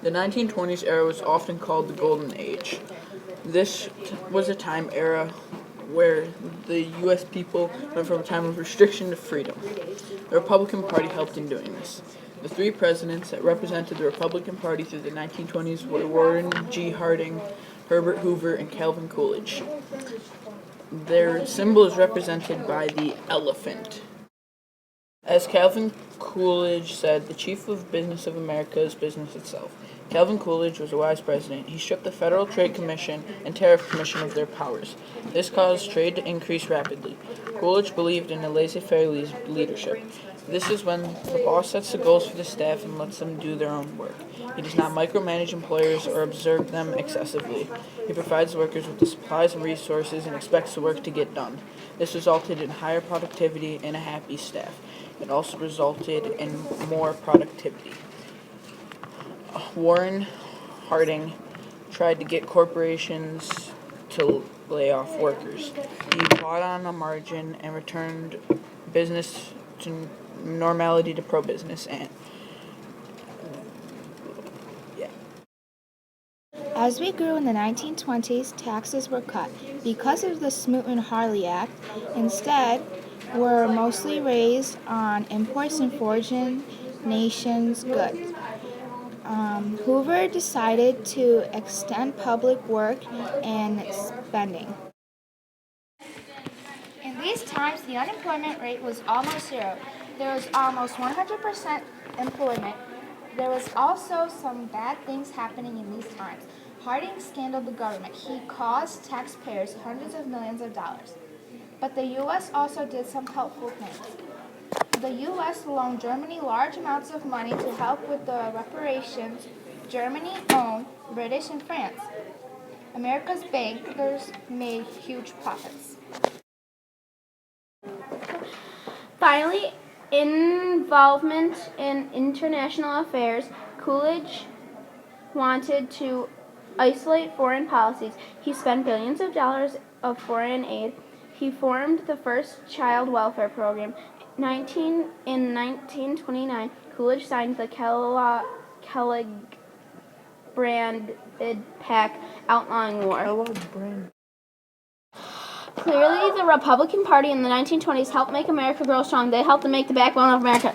The 1920s era was often called the Golden Age. This was a time era where the U.S. people went from a time of restriction to freedom. The Republican Party helped in doing this. The three presidents that represented the Republican Party through the 1920s were Warren G. Harding, Herbert Hoover, and Calvin Coolidge. Their symbol is represented by the elephant. As Calvin Coolidge said, the chief of business of America is business itself. Calvin Coolidge was a wise president. He stripped the Federal Trade Commission and Tariff Commission of their powers. This caused trade to increase rapidly. Coolidge believed in a laissez-faire leadership. This is when the boss sets the goals for the staff and lets them do their own work. He does not micromanage employers or observe them excessively. He provides workers with the supplies and resources and expects the work to get done. This resulted in higher productivity and a happy staff. It also resulted in more productivity. Warren Harding tried to get corporations to lay off workers. He fought on a margin and returned business to normality to pro-business and As we grew in the 1920s, taxes were cut. Because of the Smoot-Hawley Act, instead, were mostly raised on imports and foreign nations' goods. Hoover decided to extend public work and spending. In these times, the unemployment rate was almost zero. There was almost 100% employment. There was also some bad things happening in these times. Harding scandaled the government. He caused taxpayers hundreds of millions of dollars. But the U.S. also did some helpful things. The U.S. loaned Germany large amounts of money to help with the reparations. Germany owned British and France. America's bankers made huge profits. Finally, involvement in international affairs. Coolidge wanted to isolate foreign policies. He spent billions of dollars of foreign aid. He formed the first child welfare program. In 1929, Coolidge signed the Kellogg-branded pact outlawing war. Clearly, the Republican Party in the 1920s helped make America grow strong. They helped to make the backbone of America.